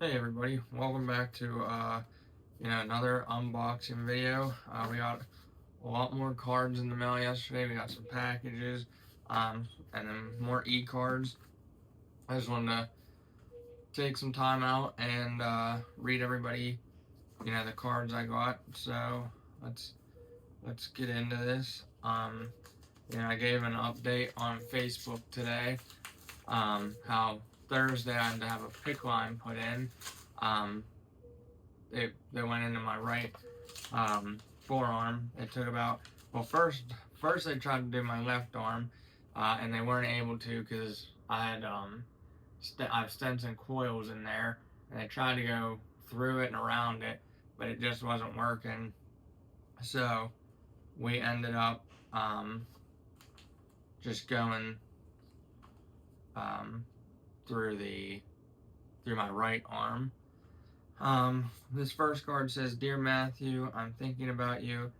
Hey everybody, welcome back to another unboxing video. We got a lot more cards in the mail yesterday. We got some packages, and then more e-cards. I just wanted to take some time out and read everybody, the cards I got. So let's get into this. I gave an update on Facebook today. How Thursday I had to have a PICC line put in. They went into my right forearm. It took about, first they tried to do my left arm, and they weren't able to because I had I have stents and coils in there, and they tried to go through it and around it, but it just wasn't working. So we ended up just going through my right arm. This first card says, "Dear Matthew, I'm thinking about you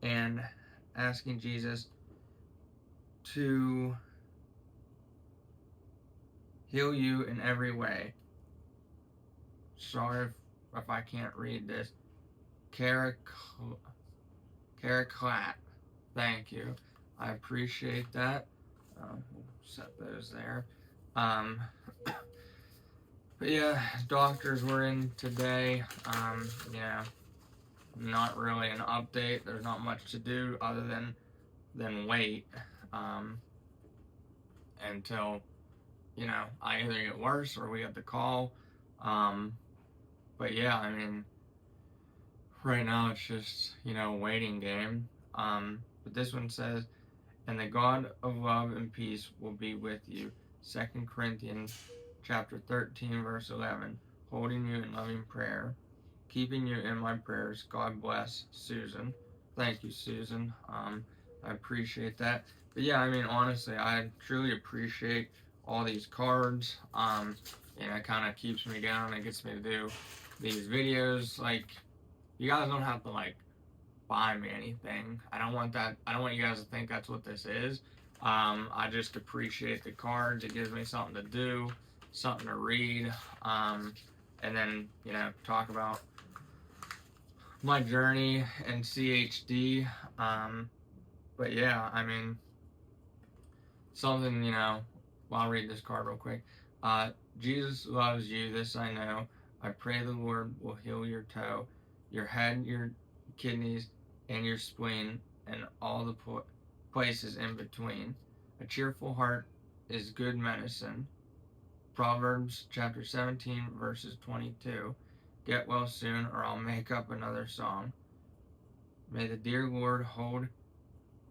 and asking Jesus to heal you in every way." Sorry if I can't read this. Caraclat. Thank you. I appreciate that. We'll set those there. But yeah, doctors were in today. Not really an update. There's not much to do other than wait until I either get worse or we get the call. But yeah, I mean, right now it's just a waiting game. But this one says, "And the God of love and peace will be with you." 2 Corinthians chapter 13, verse 11. "Holding you in loving prayer, keeping you in my prayers. God bless, Susan." Thank you, Susan. I appreciate that. But yeah, I mean, honestly, I truly appreciate all these cards. It kind of keeps me down. It gets me to do these videos. Like, you guys don't have to buy me anything. I don't want that. I don't want you guys to think that's what this is. I just appreciate the cards. It gives me something to do, something to read, and then talk about my journey in CHD. But yeah, I mean, something, I'll read this card real quick. "Jesus loves you, this I know. I pray the Lord will heal your toe, your head, your kidneys, and your spleen, and all the places in between. A cheerful heart is good medicine." Proverbs chapter 17, verses 22. "Get well soon, or I'll make up another song." May the dear Lord hold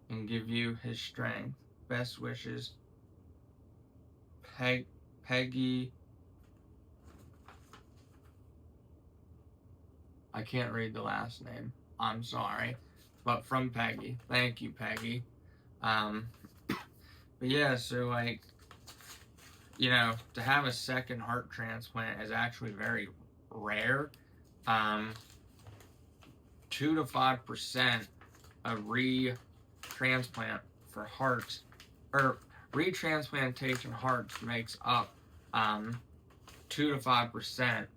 and give you his strength. Best wishes, Peggy. I can't read the last name. I'm sorry. But from Peggy. Thank you, Peggy. But yeah, so to have a second heart transplant is actually very rare. 2 to 5% of retransplant for hearts, or retransplantation hearts, makes up 2 to 5%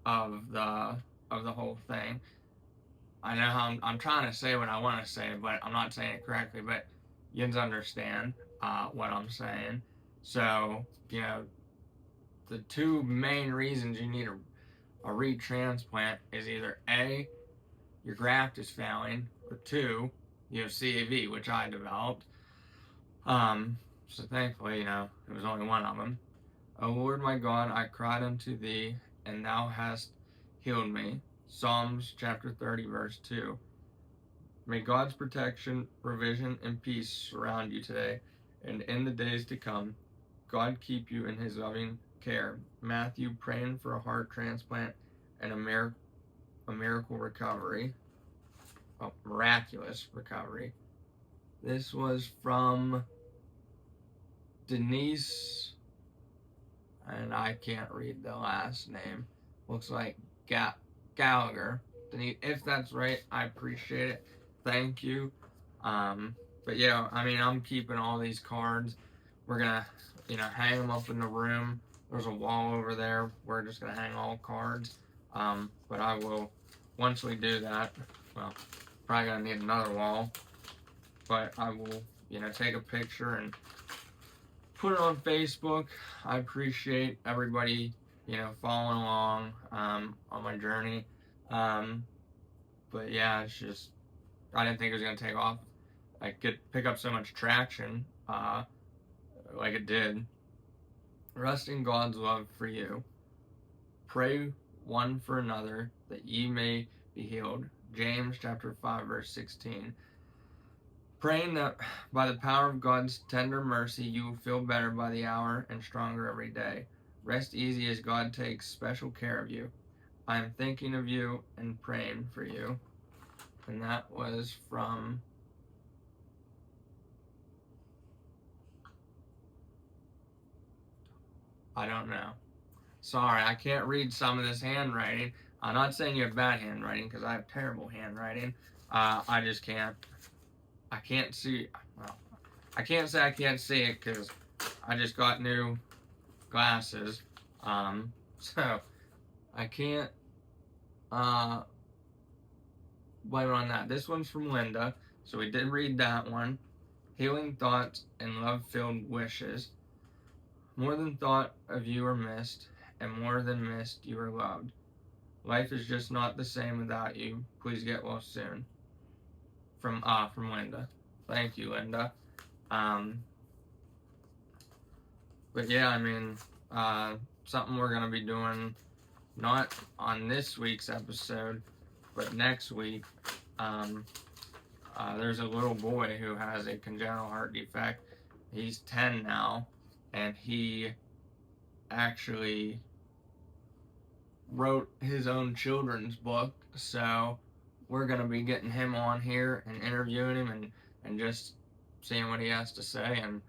of the whole thing. I know how I'm trying to say what I want to say, but I'm not saying it correctly. But you understand what I'm saying. So the two main reasons you need a retransplant is either A, your graft is failing, or 2, you have CAV, which I developed. So thankfully, it was only one of them. "O Lord my God, I cried unto thee, and thou hast healed me." Psalms chapter 30, verse 2. May God's protection, provision, and peace surround you today and in the days to come. God keep you in his loving care. Matthew, praying for a heart transplant and a miracle recovery. Oh, miraculous recovery. This was from Denise, and I can't read the last name. Looks like Gallagher. Denise, if that's right, I appreciate it. Thank you. But yeah, I mean, I'm keeping all these cards. We're gonna, hang them up in the room. there's a wall over there. We're just gonna hang all cards. But I will, once we do that, well, probably gonna need another wall. But I will, take a picture and put it on Facebook. I appreciate everybody, following along on my journey. But yeah, it's just, I didn't think it was gonna take off. I could pick up so much traction, like it did. Rest in God's love for you. Pray one for another that ye may be healed. James chapter 5 verse 16. Praying that by the power of God's tender mercy you will feel better by the hour and stronger every day. Rest easy as God takes special care of you. I am thinking of you and praying for you. And that was from I don't know. Sorry, I can't read some of this handwriting. I'm not saying you have bad handwriting because I have terrible handwriting. I just can't. I can't see. Well, I can't say I can't see it because I just got new glasses. So I can't blame it on that. This one's from Linda, so we did read that one. Healing thoughts and love-filled wishes. More than thought of you are missed, and more than missed you are loved. Life is just not the same without you. Please get well soon. From Linda. Thank you, Linda. But yeah, I mean, something we're gonna be doing, not on this week's episode, but next week. There's a little boy who has a congenital heart defect. He's 10 now, and he actually wrote his own children's book. So we're gonna be getting him on here and interviewing him and just seeing what he has to say, and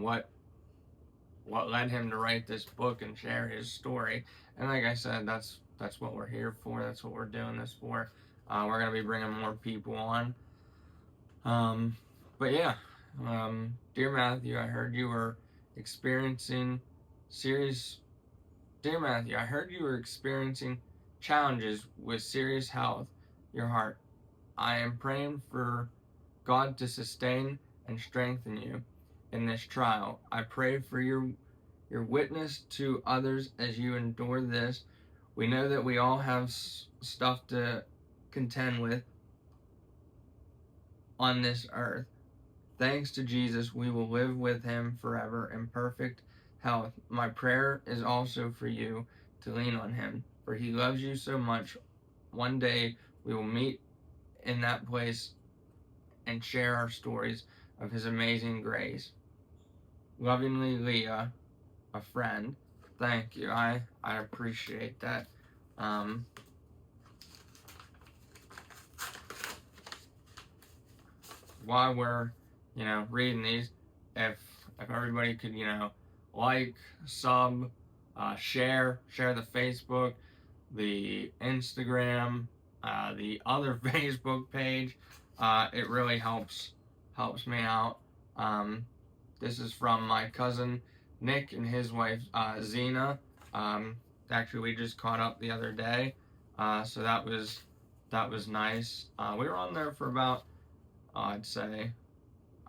what led him to write this book and share his story. And like I said, that's what we're here for. That's what we're doing this for. We're gonna be bringing more people on. But yeah, dear Matthew, I heard you were experiencing Dear Matthew, I heard you were experiencing challenges with serious health, your heart. I am praying for God to sustain and strengthen you in this trial. I pray for your witness to others as you endure this. We know that we all have stuff to contend with on this earth. Thanks to Jesus, we will live with him forever in perfect health. My prayer is also for you to lean on him, for he loves you so much. One day we will meet in that place and share our stories of his amazing grace. Lovingly, Leah, a friend. Thank you. I appreciate that. While we're reading these, if everybody could like, sub, share the Facebook, the Instagram, the other Facebook page, it really helps me out. This is from my cousin Nick and his wife Zena. Actually, we just caught up the other day, so that was nice. We were on there for about I'd say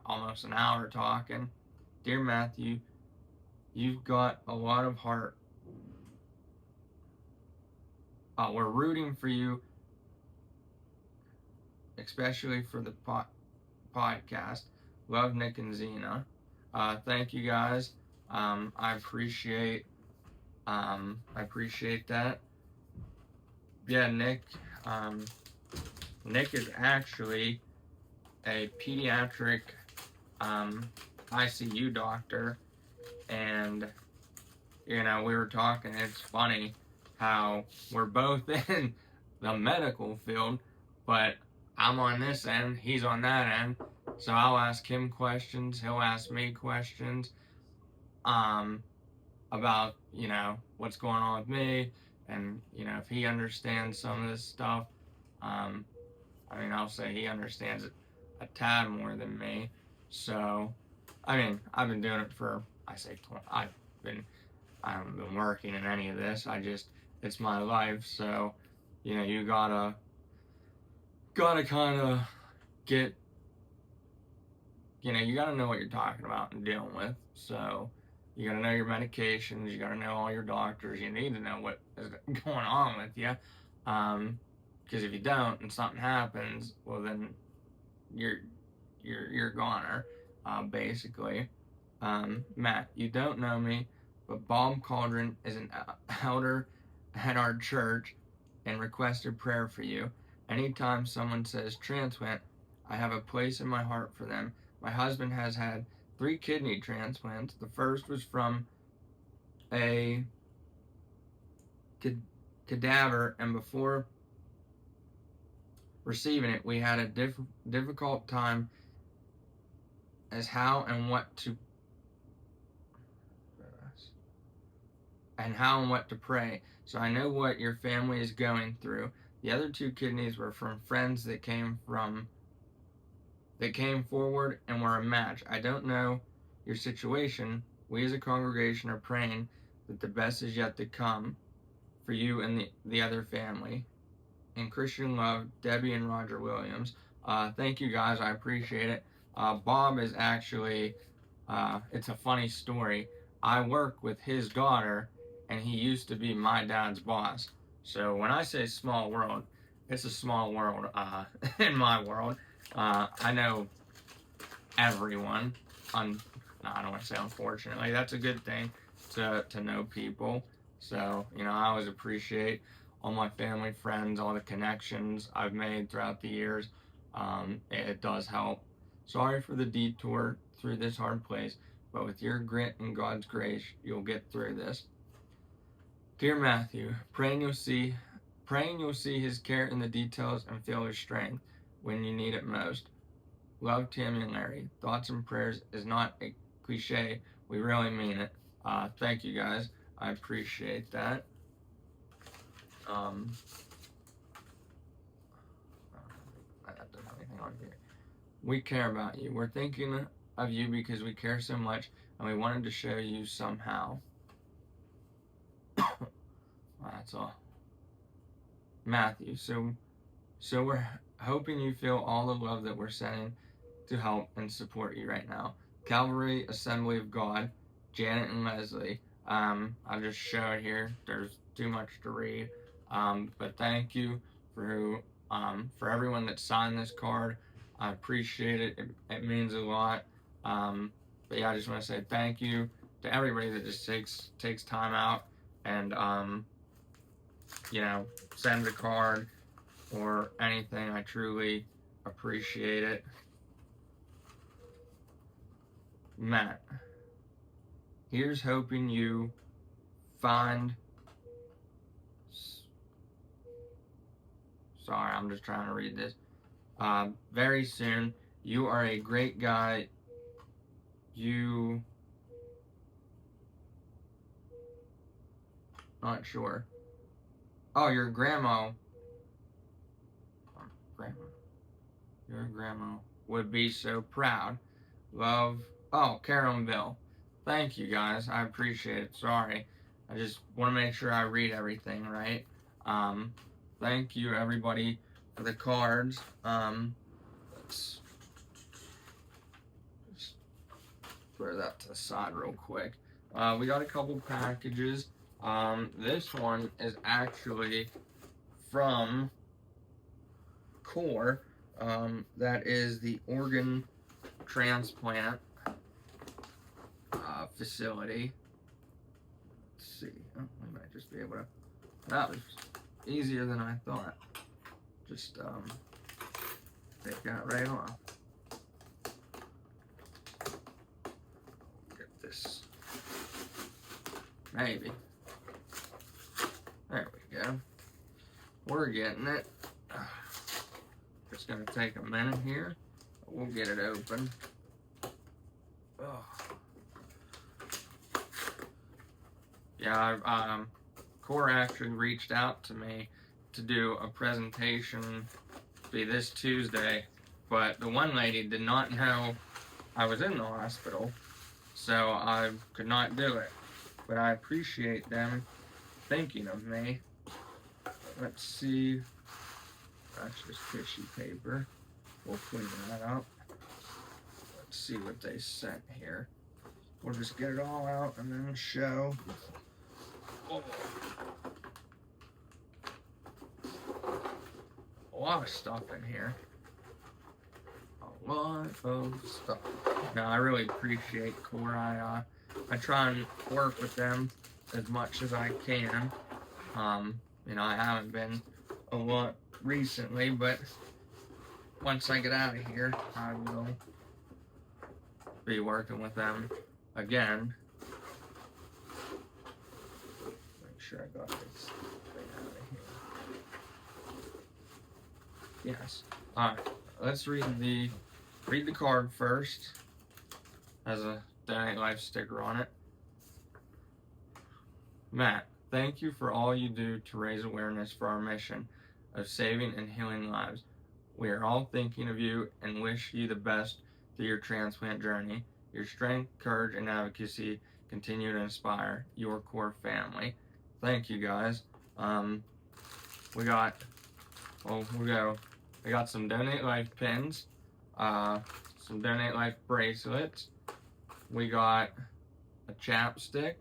almost an hour talking. Dear Matthew, you've got a lot of heart. We're rooting for you, especially for the podcast. Love, Nick and Zena. Thank you guys. I appreciate that. Yeah, Nick. Nick is actually a pediatric ICU doctor, and we were talking. It's funny how we're both in the medical field, but I'm on this end, he's on that end. So I'll ask him questions, he'll ask me questions about what's going on with me, and if he understands some of this stuff. I'll say he understands it a tad more than me. So I've been doing it for, I've I haven't been working in any of this. It's my life. So, you gotta kind of get, you gotta know what you're talking about and dealing with. So, you gotta know your medications. You gotta know all your doctors. You need to know what is going on with you. Because if you don't and something happens, well then you're goner, basically. Matt, you don't know me, but Bob Cauldron is an elder at our church and requested prayer for you. Anytime someone says transplant, I have a place in my heart for them. My husband has had 3 kidney transplants. The first was from a cadaver, and before receiving it, we had a difficult time as how and what to pray. So I know what your family is going through. The other 2 kidneys were from friends that came forward and were a match. I don't know your situation. We as a congregation are praying that the best is yet to come for you and the other family. In Christian love, Debbie and Roger Williams. Thank you guys, I appreciate it. Bob is actually, it's a funny story. I work with his daughter, and he used to be my dad's boss. So when I say small world, it's a small world in my world. I know everyone. I don't want to say unfortunately. That's a good thing to know people. So, I always appreciate all my family, friends, all the connections I've made throughout the years. It does help. Sorry for the detour through this hard place, but with your grit and God's grace, you'll get through this. Dear Matthew, praying you'll see his care in the details and feel his strength when you need it most. Love, Tammy and Larry. Thoughts and prayers is not a cliche. We really mean it. Thank you guys. I appreciate that. I don't have anything on here. We care about you. We're thinking of you because we care so much, and we wanted to show you somehow. That's all. Matthew, so we're hoping you feel all the love that we're sending to help and support you right now. Calvary Assembly of God, Janet and Leslie. I'll just show it here. There's too much to read. But thank you for everyone that signed this card. I appreciate it. It means a lot. But yeah, I just want to say thank you to everybody that just takes time out and sends a card or anything. I truly appreciate it. Matt, here's hoping you find. Sorry, I'm just trying to read this. Very soon. You are a great guy. You. Not sure. Oh, your grandma. Your grandma would be so proud. Love. Oh, Caronville. Thank you guys. I appreciate it. Sorry. I just want to make sure I read everything right. Thank you everybody for the cards. Let's just throw that to the side real quick. We got a couple packages. This one is actually from CORE. That is the organ transplant facility. Let's see. Oh, we might just be able to. That was easier than I thought. Just take that right off. Get this. Maybe. There we go. We're getting it. It's gonna take a minute here. We'll get it open. Oh. Yeah, CORE actually reached out to me to do a presentation, be this Tuesday, but the one lady did not know I was in the hospital, so I could not do it. but I appreciate them thinking of me. Let's see. That's just tissue paper. We'll clean that up. Let's see what they sent here. We'll just get it all out and then show. Oh. A lot of stuff in here. A lot of stuff. Now, I really appreciate Core. I try and work with them as much as I can. You know, I haven't been a lot recently, but once I get out of here, I will be working with them again. Make sure I got this thing out of here. Yes. Alright, let's read the card first. Has a Donate Life sticker on it. Matt, thank you for all you do to raise awareness for our mission of saving and healing lives. We are all thinking of you and wish you the best through your transplant journey. Your strength, courage, and advocacy continue to inspire your Core family. Thank you, guys. We got some Donate Life pins, some Donate Life bracelets. We got a chapstick,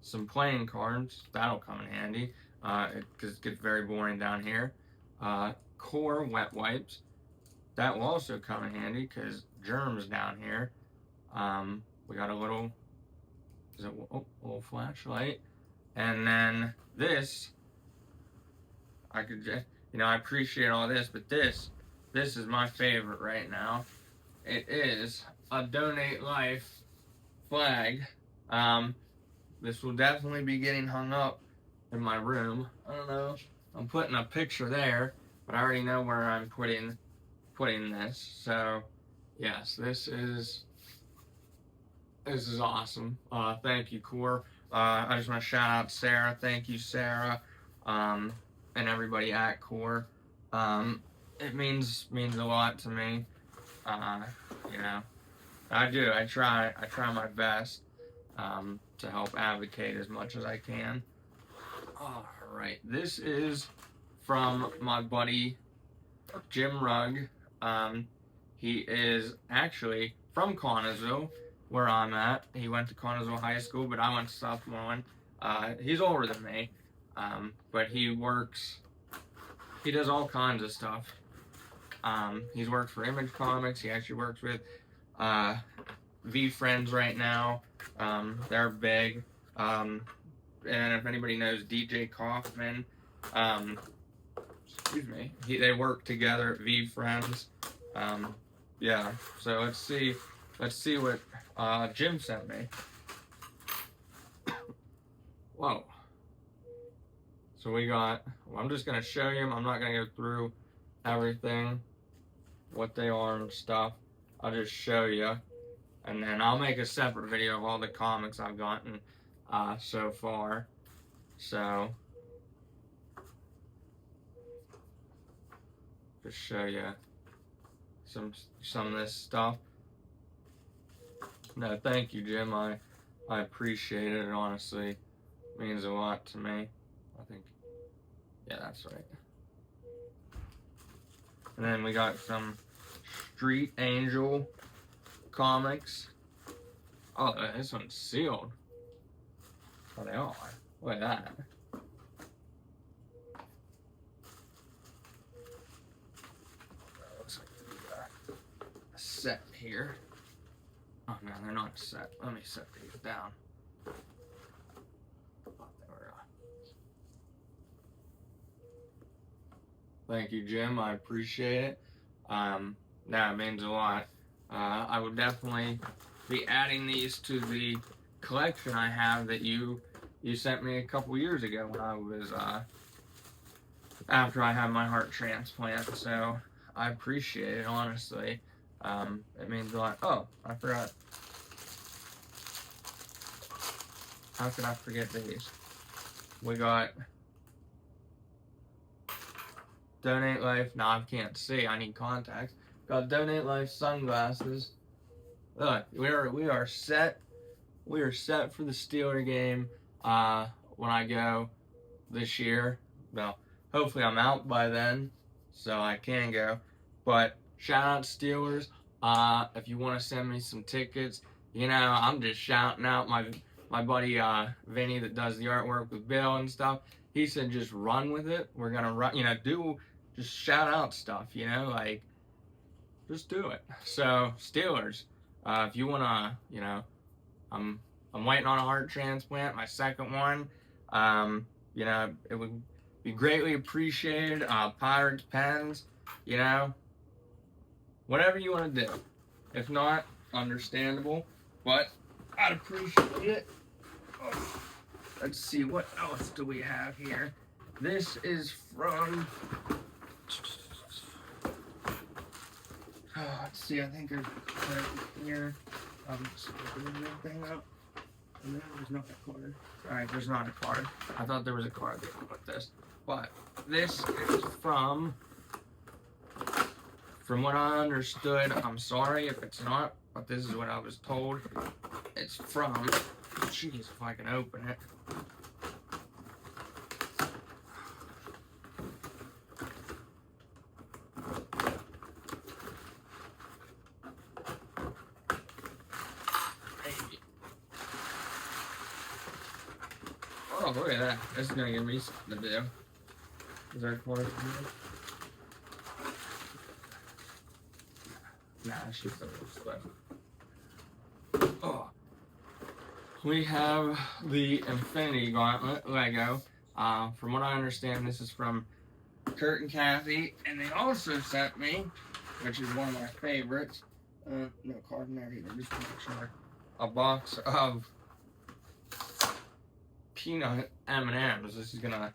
some playing cards. That'll come in handy because it gets very boring down here. Core wet wipes. That will also come in handy because germs down here. We got a little flashlight, and then this. I could just, I appreciate all this, but this is my favorite right now. It is a Donate Life flag. This will definitely be getting hung up in my room. I don't know. I'm putting a picture there, but I already know where I'm putting this. So, yes, this is awesome. Thank you, Core. I just want to shout out Sarah. Thank you, Sarah, and everybody at Core. It means a lot to me. I do. I try my best to help advocate as much as I can. All right, this is from my buddy Jim Rugg. He is actually from Connellsville, where I'm at. He went to Connellsville High School, but I went to Southmoreland. He's older than me, but he does all kinds of stuff. He's worked for Image Comics. He actually works with V Friends right now. They're big. And if anybody knows DJ Kaufman, they work together at V Friends. Yeah, so let's see what Jim sent me. Whoa. So we got, I'm just going to show you them. I'm not going to go through everything, what they are and stuff. I'll just show you. And then I'll make a separate video of all the comics I've gotten so far. So, just show you some of this stuff. No, thank you, Jim. I appreciate it. It honestly means a lot to me. I think, yeah, that's right. And then we got some Street Angel comics. Oh, this one's sealed. Oh, they are. Look at that. Looks like a set here. Oh no, they're not set. Let me set these down. Oh, there we are. Thank you, Jim. I appreciate it. That means a lot. I would definitely be adding these to the collection I have that you sent me a couple years ago when I was after I had my heart transplant. So I appreciate it, honestly. It means a lot. Oh, I forgot. How could I forget these? We got Donate Life. No, I can't see. I need contacts. Got Donate Life sunglasses. Look, we are set we are set for the Steeler game when I go this year. Well, hopefully I'm out by then, so I can go. But shout out Steelers. If you want to send me some tickets, I'm just shouting out my buddy Vinny that does the artwork with Bill and stuff. He said just run with it. We're gonna run, just shout out stuff, like just do it. So Steelers, if you wanna, I'm waiting on a heart transplant, my second one. It would be greatly appreciated. Pirates, Pens, whatever you want to do. If not, understandable, but I'd appreciate it. Oh, let's see, what else do we have here? This is from, let's see, I think there's a card here. Just open everything up. No, there's not a card. Alright, there's not a card. I thought there was a card that would put this. But this is from what I understood, I'm sorry if it's not, but this is what I was told. It's from, jeez, if I can open it. Oh, look at that. This is going to give me something to do. Is there a card here? Nah, she's a little split. Oh. We have the Infinity Gauntlet Lego. From what I understand, this is from Kurt and Kathy. And they also sent me, which is one of my favorites, no card in there either, just to make sure, a box of peanut M&Ms. This is gonna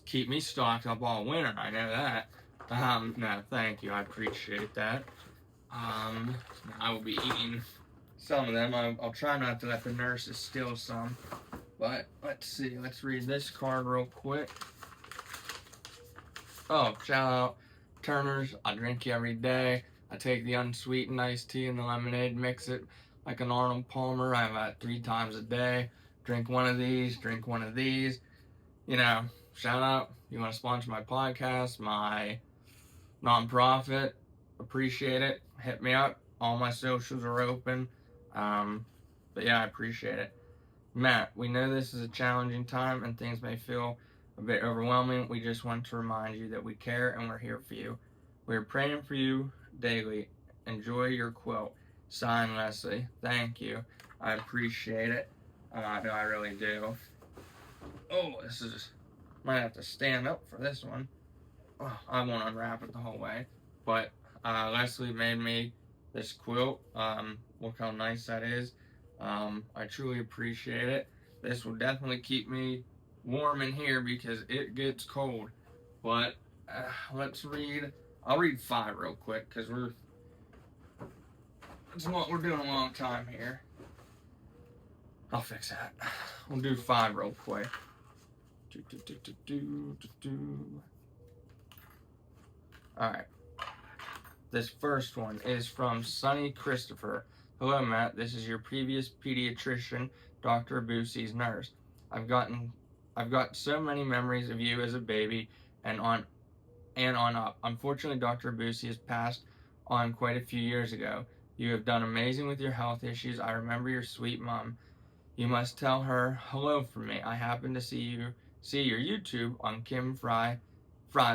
keep me stocked up all winter. I know that. No, thank you. I appreciate that. I will be eating some of them. I'll try not to let the nurses steal some. But let's see. Let's read this card real quick. Oh, shout out Turner's. I drink you every day. I take the unsweetened iced tea and the lemonade, mix it like an Arnold Palmer. I have that 3 times a day. Drink one of these, drink one of these. Shout out. You want to sponsor my podcast, my nonprofit? Appreciate it. Hit me up. All my socials are open. But yeah, I appreciate it. Matt, we know this is a challenging time and things may feel a bit overwhelming. We just want to remind you that we care and we're here for you. We're praying for you daily. Enjoy your quilt. Signed, Leslie. Thank you. I appreciate it. I really do. Oh, might have to stand up for this one. Oh, I won't unwrap it the whole way. But Leslie made me this quilt. Look how nice that is. I truly appreciate it. This will definitely keep me warm in here because it gets cold. But let's read. I'll read 5 real quick because we're doing a long time here. I'll fix that. We'll do 5 real quick. Alright. This first one is from Sonny Christopher. Hello, Matt. This is your previous pediatrician, Dr. Busey's nurse. I've got so many memories of you as a baby and on up. Unfortunately, Dr. Busey has passed on quite a few years ago. You have done amazing with your health issues. I remember your sweet mom. You must tell her hello from me. I happened to see your YouTube on Kim Fry's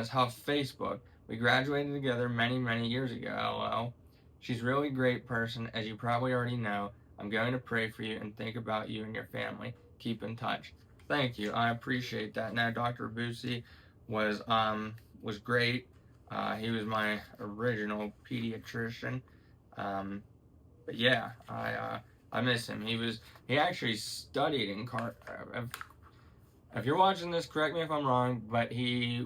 Huff Facebook. We graduated together many, many years ago, LOL. She's a really great person, as you probably already know. I'm going to pray for you and think about you and your family. Keep in touch. Thank you. I appreciate that. Now, Dr. Busey was great. He was my original pediatrician. But yeah, I miss him. He actually studied in if you're watching this, correct me if I'm wrong, but he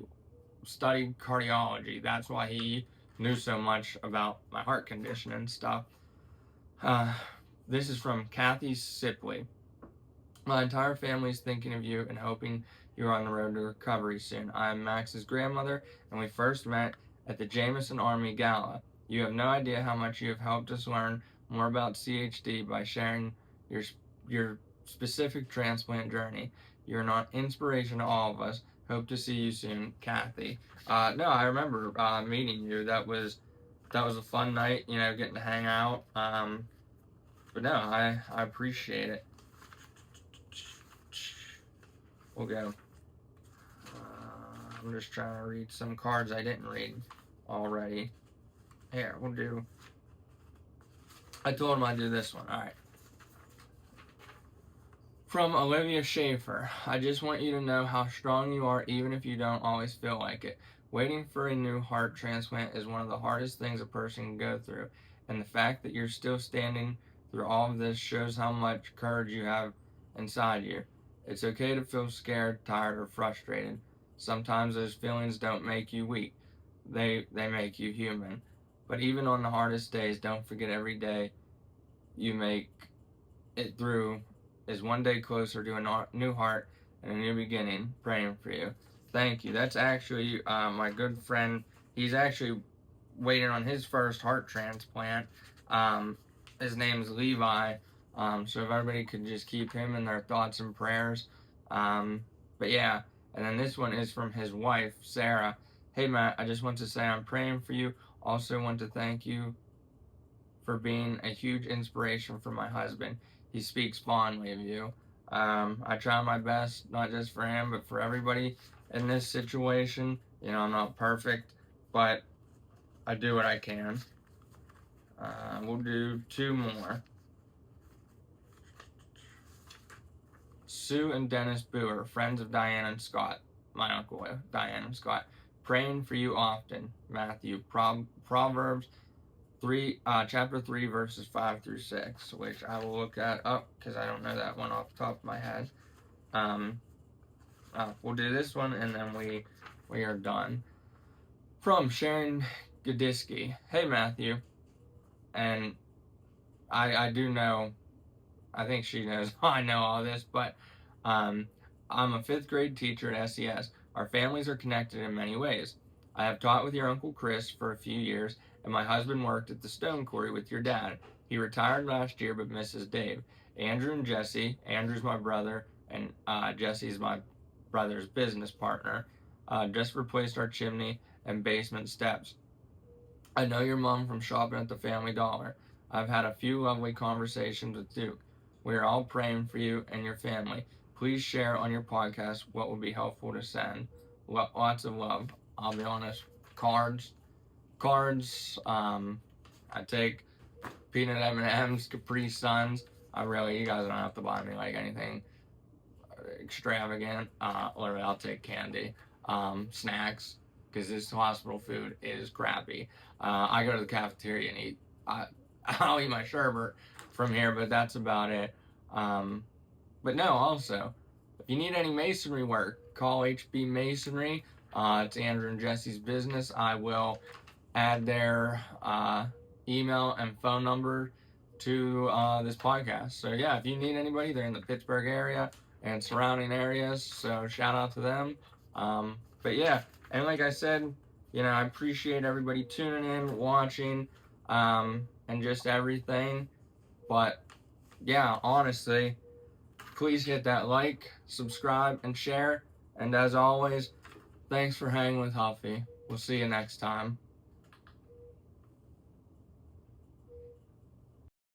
studied cardiology. That's why he knew so much about my heart condition and stuff. This is from Kathy Sipley. My entire family is thinking of you and hoping you're on the road to recovery soon. I am Max's grandmother, and we first met at the Jameson Army Gala. You have no idea how much you have helped us learn more about CHD by sharing your specific transplant journey. You're an inspiration to all of us. Hope to see you soon, Kathy. No, I remember meeting you. That was a fun night, getting to hang out. But no, I appreciate it. We'll go. I'm just trying to read some cards I didn't read already. Here, we'll do. I told him I'd do this one. All right. From Olivia Schaefer, I just want you to know how strong you are, even if you don't always feel like it. Waiting for a new heart transplant is one of the hardest things a person can go through, and the fact that you're still standing through all of this shows how much courage you have inside you. It's okay to feel scared, tired, or frustrated. Sometimes those feelings don't make you weak. They make you human. But even on the hardest days, don't forget every day you make it through is one day closer to a new heart and a new beginning. Praying for you. Thank you. That's actually my good friend. He's actually waiting on his first heart transplant. His name's Levi. So if everybody could just keep him in their thoughts and prayers. But yeah, and then this one is from his wife, Sarah. Hey Matt, I just want to say I'm praying for you. Also want to thank you for being a huge inspiration for my husband. He speaks fondly of you. I try my best, not just for him, but for everybody in this situation. I'm not perfect, but I do what I can. We'll do 2 more. Sue and Dennis Boer, friends of Diane and Scott. My uncle, Diane and Scott. Praying for you often. Matthew, Proverbs 3, chapter 3, verses 5 through 6, which I will look at up because I don't know that one off the top of my head. We'll do this one and then we are done. From Sharon Gadiski. Hey Matthew, and I do know, I think she knows I know all this, but I'm a 5th grade teacher at SES. Our families are connected in many ways. I have taught with your Uncle Chris for a few years, and my husband worked at the stone quarry with your dad. He retired last year but misses Dave. Andrew and Jesse. Andrew's my brother, and Jesse's my brother's business partner. Just replaced our chimney and basement steps. I know your mom from shopping at the Family Dollar. I've had a few lovely conversations with Duke. We are all praying for you and your family. Please share on your podcast what would be helpful to send. Lots of love. I'll be honest. Cards. I take peanut M&Ms, Capri Suns. You guys don't have to buy me like anything extravagant. Literally, I'll take candy. Snacks, because this hospital food is crappy. I go to the cafeteria and eat. I'll eat my sherbet from here, but that's about it. But no, also, if you need any masonry work, call HB Masonry. It's Andrew and Jesse's business. I will add their email and phone number to this podcast. So yeah, if you need anybody, they're in the Pittsburgh area and surrounding areas. So shout out to them. But yeah, and like I said, I appreciate everybody tuning in, watching, and just everything. But yeah, honestly, please hit that like, subscribe, and share. And as always, thanks for hanging with Huffy. We'll see you next time.